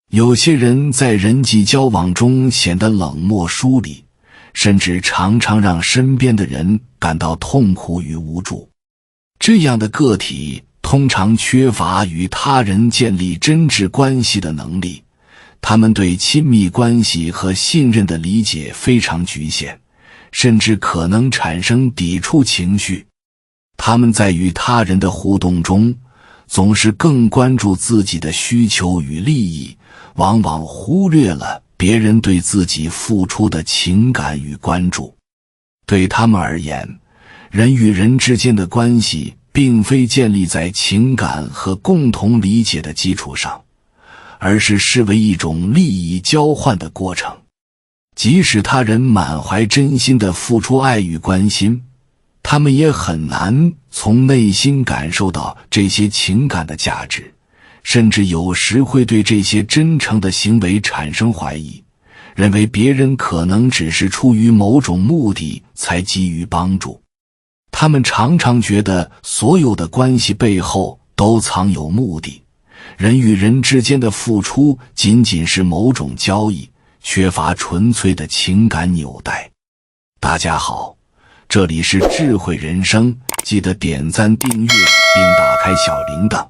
有些人在人际交往中显得冷漠疏离，甚至常常让身边的人感到痛苦与无助。这样的个体通常缺乏与他人建立真挚关系的能力，他们对亲密关系和信任的理解非常局限，甚至可能产生抵触情绪。他们在与他人的互动中，总是更关注自己的需求与利益，往往忽略了别人对自己付出的情感与关注。对他们而言，人与人之间的关系并非建立在情感和共同理解的基础上，而是视为一种利益交换的过程。即使他人满怀真心地付出爱与关心，他们也很难从内心感受到这些情感的价值，甚至有时会对这些真诚的行为产生怀疑，认为别人可能只是出于某种目的才给予帮助。他们常常觉得所有的关系背后都藏有目的，人与人之间的付出仅仅是某种交易，缺乏纯粹的情感纽带。大家好，这里是智慧人生，记得点赞订阅并打开小铃铛，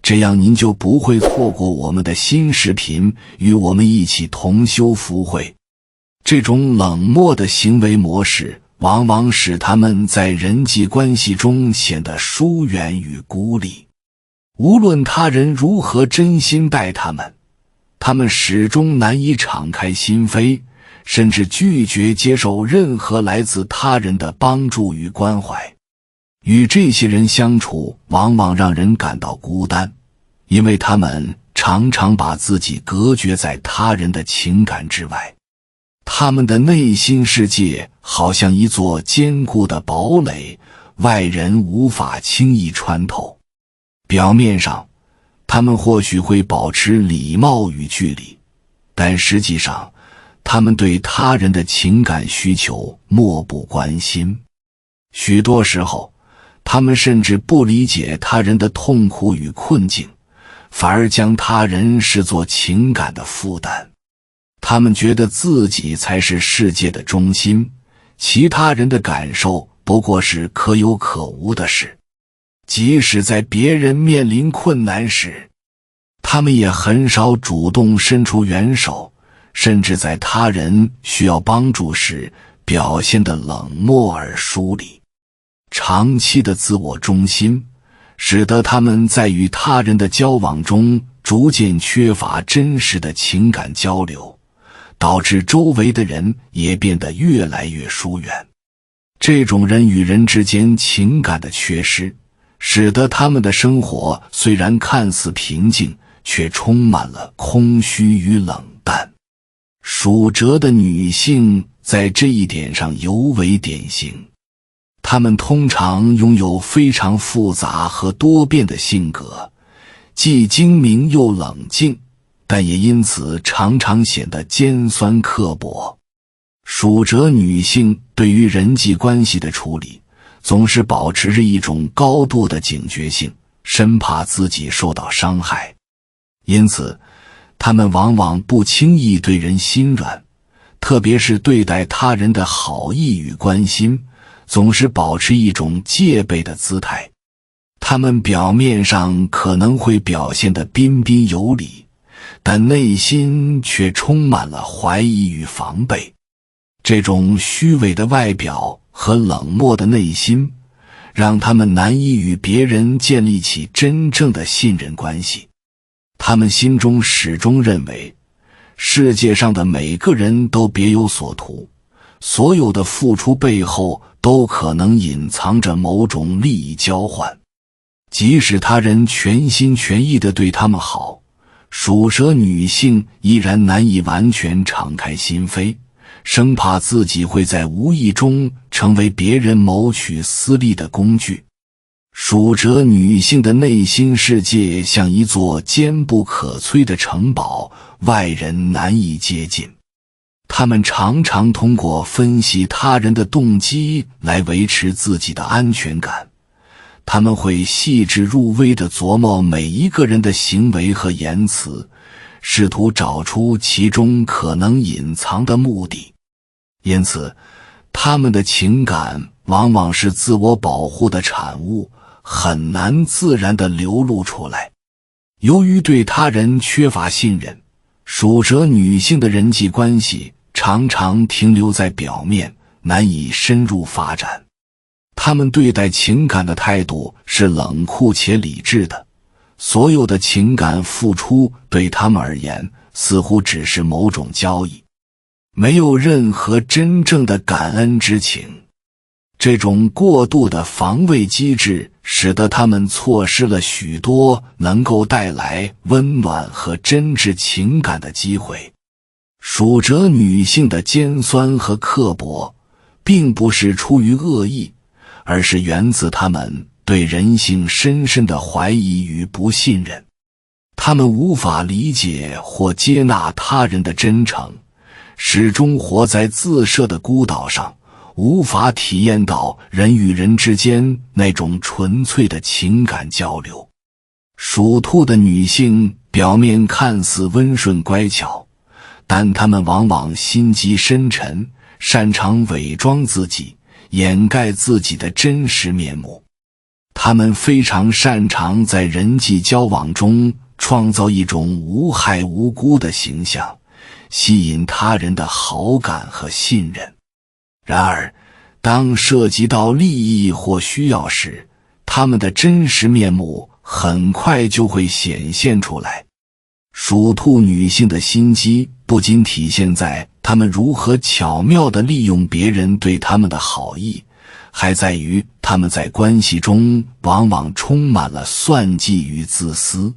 这样您就不会错过我们的新视频，与我们一起同修福慧。这种冷漠的行为模式往往使他们在人际关系中显得疏远与孤立。无论他人如何真心待他们，他们始终难以敞开心扉，甚至拒绝接受任何来自他人的帮助与关怀。与这些人相处往往让人感到孤单，因为他们常常把自己隔绝在他人的情感之外。他们的内心世界好像一座坚固的堡垒，外人无法轻易穿透。表面上，他们或许会保持礼貌与距离，但实际上，他们对他人的情感需求漠不关心。许多时候，他们甚至不理解他人的痛苦与困境，反而将他人视作情感的负担。他们觉得自己才是世界的中心，其他人的感受不过是可有可无的事。即使在别人面临困难时，他们也很少主动伸出援手，甚至在他人需要帮助时表现得冷漠而疏离。长期的自我中心使得他们在与他人的交往中逐渐缺乏真实的情感交流，导致周围的人也变得越来越疏远。这种人与人之间情感的缺失，使得他们的生活虽然看似平静，却充满了空虚与冷淡。属蛇的女性在这一点上尤为典型，她们通常拥有非常复杂和多变的性格，既精明又冷静，但也因此常常显得尖酸刻薄。属蛇女性对于人际关系的处理，总是保持着一种高度的警觉性，生怕自己受到伤害。因此，他们往往不轻易对人心软，特别是对待他人的好意与关心，总是保持一种戒备的姿态。他们表面上可能会表现得彬彬有礼，但内心却充满了怀疑与防备。这种虚伪的外表和冷漠的内心，让他们难以与别人建立起真正的信任关系。他们心中始终认为，世界上的每个人都别有所图，所有的付出背后都可能隐藏着某种利益交换。即使他人全心全意地对他们好，属蛇女性依然难以完全敞开心扉，生怕自己会在无意中成为别人谋取私利的工具。属蛇女性的内心世界像一座坚不可摧的城堡，外人难以接近。他们常常通过分析他人的动机来维持自己的安全感。他们会细致入微地琢磨每一个人的行为和言辞，试图找出其中可能隐藏的目的。因此，他们的情感往往是自我保护的产物，很难自然地流露出来。由于对他人缺乏信任，属蛇女性的人际关系常常停留在表面，难以深入发展。他们对待情感的态度是冷酷且理智的，所有的情感付出对他们而言似乎只是某种交易，没有任何真正的感恩之情。这种过度的防卫机制使得他们错失了许多能够带来温暖和真挚情感的机会。属蛇女性的尖酸和刻薄并不是出于恶意，而是源自他们对人性深深的怀疑与不信任。他们无法理解或接纳他人的真诚，始终活在自设的孤岛上，无法体验到人与人之间那种纯粹的情感交流。属兔的女性表面看似温顺乖巧，但她们往往心机深沉，擅长伪装自己，掩盖自己的真实面目。她们非常擅长在人际交往中创造一种无害无辜的形象，吸引他人的好感和信任。然而，当涉及到利益或需要时，他们的真实面目很快就会显现出来。属兔女性的心机不仅体现在她们如何巧妙地利用别人对她们的好意，还在于她们在关系中往往充满了算计与自私。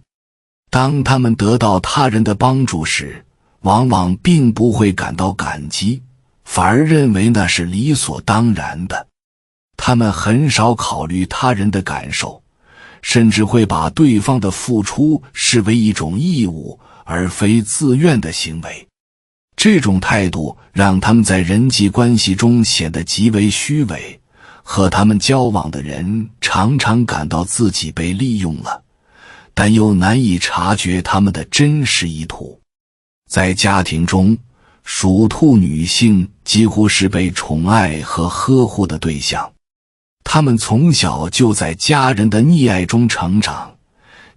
当她们得到他人的帮助时，往往并不会感到感激，反而认为那是理所当然的。他们很少考虑他人的感受，甚至会把对方的付出视为一种义务，而非自愿的行为。这种态度让他们在人际关系中显得极为虚伪，和他们交往的人常常感到自己被利用了，但又难以察觉他们的真实意图。在家庭中，属兔女性几乎是被宠爱和呵护的对象。她们从小就在家人的溺爱中成长，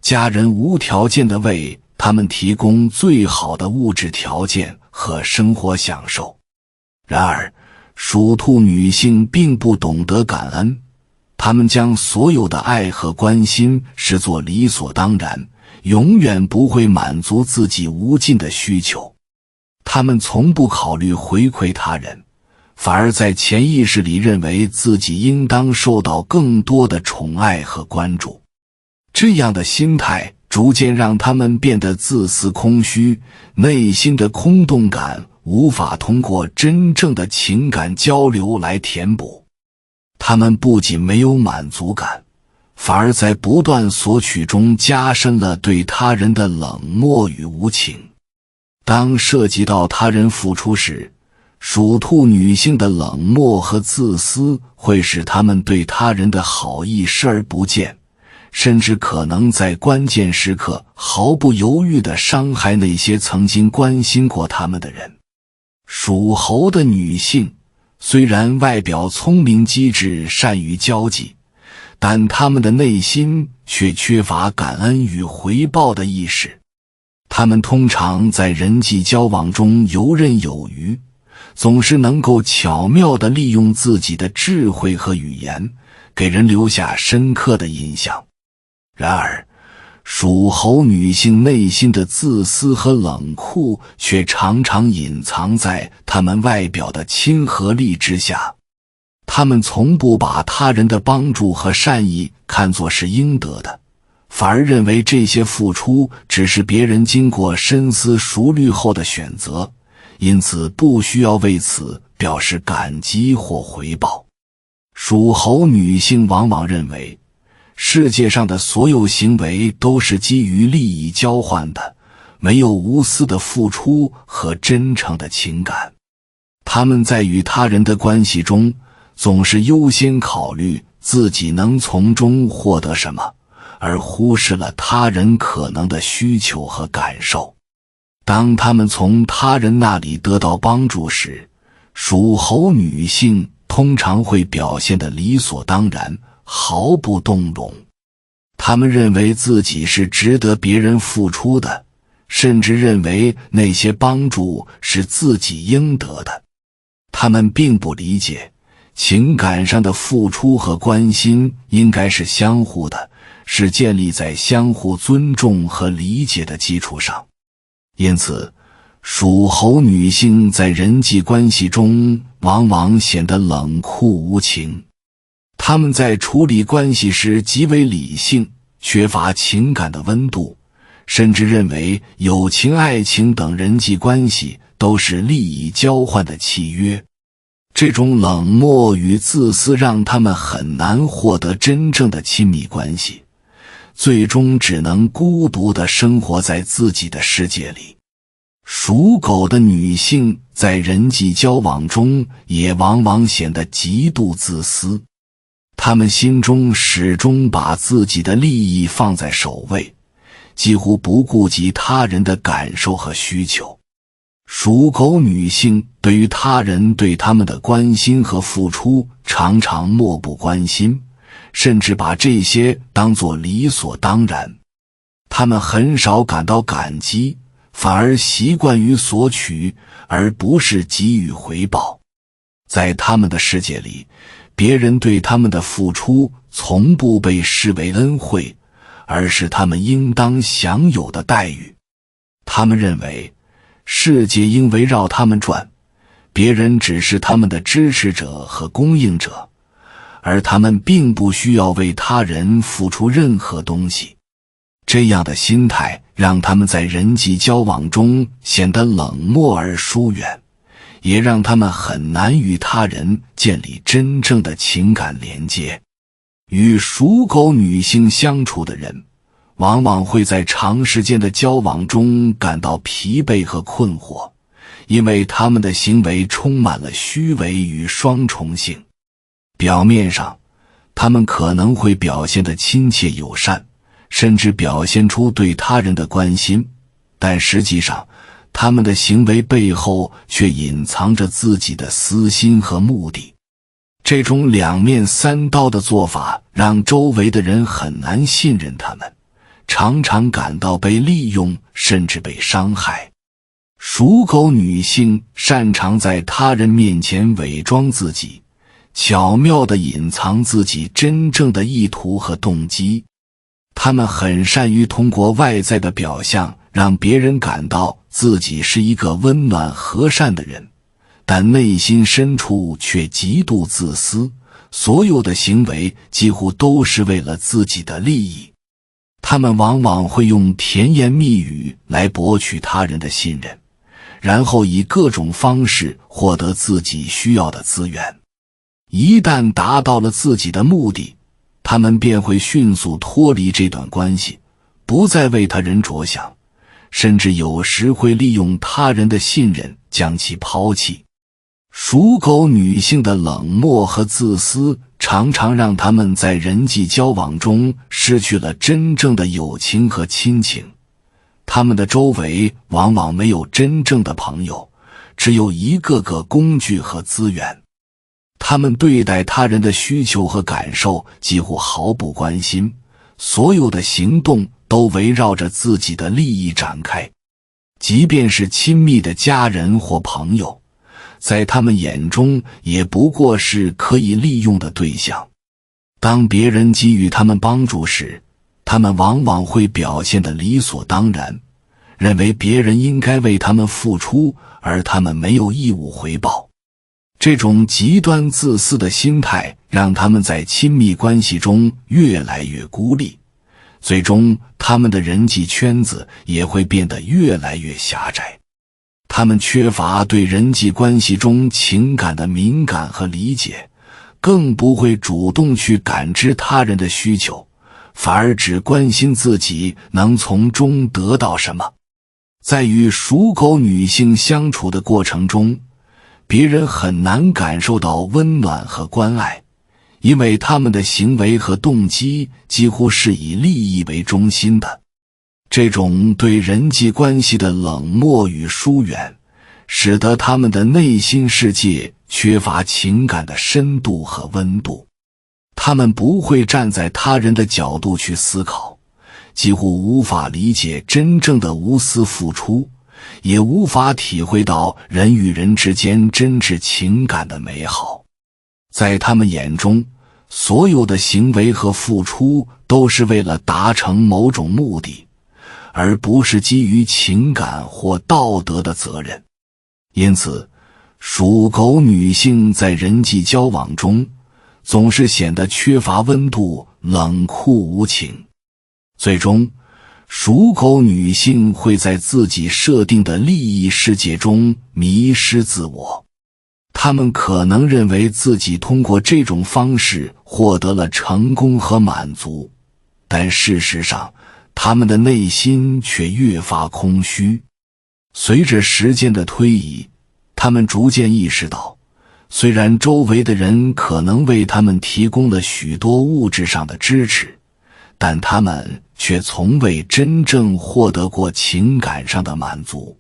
家人无条件地为她们提供最好的物质条件和生活享受。然而，属兔女性并不懂得感恩，她们将所有的爱和关心视作理所当然，永远不会满足自己无尽的需求。他们从不考虑回馈他人，反而在潜意识里认为自己应当受到更多的宠爱和关注。这样的心态逐渐让他们变得自私空虚，内心的空洞感无法通过真正的情感交流来填补。他们不仅没有满足感，反而在不断索取中加深了对他人的冷漠与无情。当涉及到他人付出时，属兔女性的冷漠和自私会使他们对他人的好意视而不见，甚至可能在关键时刻毫不犹豫地伤害那些曾经关心过他们的人。属猴的女性虽然外表聪明机智，善于交际，但他们的内心却缺乏感恩与回报的意识。他们通常在人际交往中游刃有余，总是能够巧妙地利用自己的智慧和语言，给人留下深刻的印象。然而，属猴女性内心的自私和冷酷却常常隐藏在她们外表的亲和力之下。他们从不把他人的帮助和善意看作是应得的，反而认为这些付出只是别人经过深思熟虑后的选择，因此不需要为此表示感激或回报。属猴女性往往认为，世界上的所有行为都是基于利益交换的，没有无私的付出和真诚的情感。他们在与他人的关系中，总是优先考虑自己能从中获得什么，而忽视了他人可能的需求和感受。当他们从他人那里得到帮助时，属猴女性通常会表现得理所当然，毫不动容。他们认为自己是值得别人付出的，甚至认为那些帮助是自己应得的。他们并不理解，情感上的付出和关心应该是相互的，是建立在相互尊重和理解的基础上。因此，属猴女性在人际关系中往往显得冷酷无情。她们在处理关系时极为理性，缺乏情感的温度，甚至认为友情、爱情等人际关系都是利益交换的契约。这种冷漠与自私让他们很难获得真正的亲密关系，最终只能孤独地生活在自己的世界里。属狗的女性在人际交往中也往往显得极度自私，她们心中始终把自己的利益放在首位，几乎不顾及他人的感受和需求。属狗女性对于他人对他们的关心和付出常常漠不关心，甚至把这些当作理所当然。她们很少感到感激，反而习惯于索取，而不是给予回报。在他们的世界里，别人对他们的付出从不被视为恩惠，而是他们应当享有的待遇。他们认为世界应围绕他们转，别人只是他们的支持者和供应者，而他们并不需要为他人付出任何东西。这样的心态让他们在人际交往中显得冷漠而疏远，也让他们很难与他人建立真正的情感连接。与属狗女性相处的人，往往会在长时间的交往中感到疲惫和困惑，因为他们的行为充满了虚伪与双重性。表面上，他们可能会表现得亲切友善，甚至表现出对他人的关心，但实际上，他们的行为背后却隐藏着自己的私心和目的。这种两面三刀的做法让周围的人很难信任他们，常常感到被利用，甚至被伤害。属狗女性擅长在他人面前伪装自己，巧妙地隐藏自己真正的意图和动机。他们很善于通过外在的表象让别人感到自己是一个温暖和善的人，但内心深处却极度自私，所有的行为几乎都是为了自己的利益。他们往往会用甜言蜜语来博取他人的信任，然后以各种方式获得自己需要的资源。一旦达到了自己的目的，他们便会迅速脱离这段关系，不再为他人着想，甚至有时会利用他人的信任将其抛弃。属狗女性的冷漠和自私常常让他们在人际交往中失去了真正的友情和亲情。他们的周围往往没有真正的朋友，只有一个个工具和资源。他们对待他人的需求和感受几乎毫不关心，所有的行动都围绕着自己的利益展开。即便是亲密的家人或朋友，在他们眼中也不过是可以利用的对象。当别人给予他们帮助时，他们往往会表现得理所当然，认为别人应该为他们付出，而他们没有义务回报。这种极端自私的心态让他们在亲密关系中越来越孤立，最终他们的人际圈子也会变得越来越狭窄。他们缺乏对人际关系中情感的敏感和理解，更不会主动去感知他人的需求，反而只关心自己能从中得到什么。在与属狗女性相处的过程中，别人很难感受到温暖和关爱，因为他们的行为和动机几乎是以利益为中心的。这种对人际关系的冷漠与疏远，使得他们的内心世界缺乏情感的深度和温度。他们不会站在他人的角度去思考，几乎无法理解真正的无私付出，也无法体会到人与人之间真挚情感的美好。在他们眼中，所有的行为和付出都是为了达成某种目的，而不是基于情感或道德的责任。因此，属狗女性在人际交往中总是显得缺乏温度、冷酷无情。最终，属狗女性会在自己设定的利益世界中迷失自我。她们可能认为自己通过这种方式获得了成功和满足，但事实上，她们的内心却越发空虚。随着时间的推移，他们逐渐意识到，虽然周围的人可能为他们提供了许多物质上的支持，但他们却从未真正获得过情感上的满足。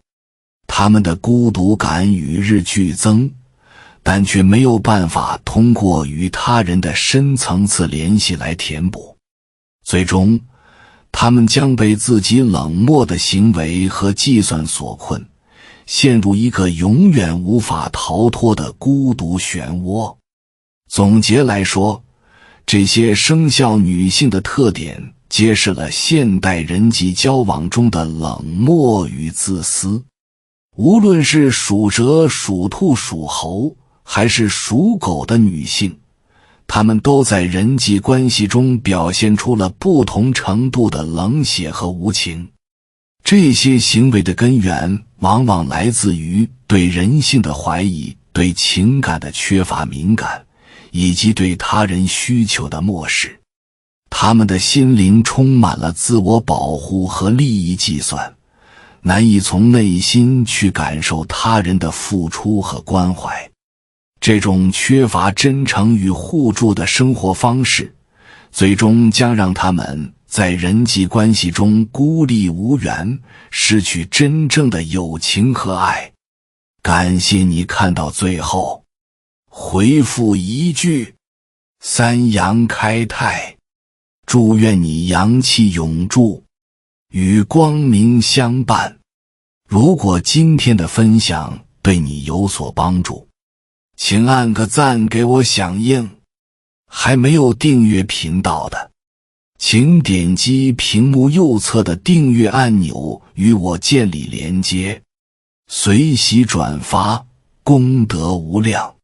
他们的孤独感与日俱增，但却没有办法通过与他人的深层次联系来填补。最终，他们将被自己冷漠的行为和计算所困，陷入一个永远无法逃脱的孤独漩涡。总结来说，这些生肖女性的特点揭示了现代人际交往中的冷漠与自私。无论是属蛇、属兔、属猴，还是属狗的女性，她们都在人际关系中表现出了不同程度的冷血和无情。这些行为的根源往往来自于对人性的怀疑、对情感的缺乏敏感，以及对他人需求的漠视。他们的心灵充满了自我保护和利益计算，难以从内心去感受他人的付出和关怀。这种缺乏真诚与互助的生活方式，最终将让他们在人际关系中孤立无援，失去真正的友情和爱。感谢你看到最后，回复一句三阳开泰，祝愿你阳气永驻，与光明相伴。如果今天的分享对你有所帮助，请按个赞给我响应。还没有订阅频道的，请点击屏幕右侧的订阅按钮与我建立连接，随喜转发，功德无量。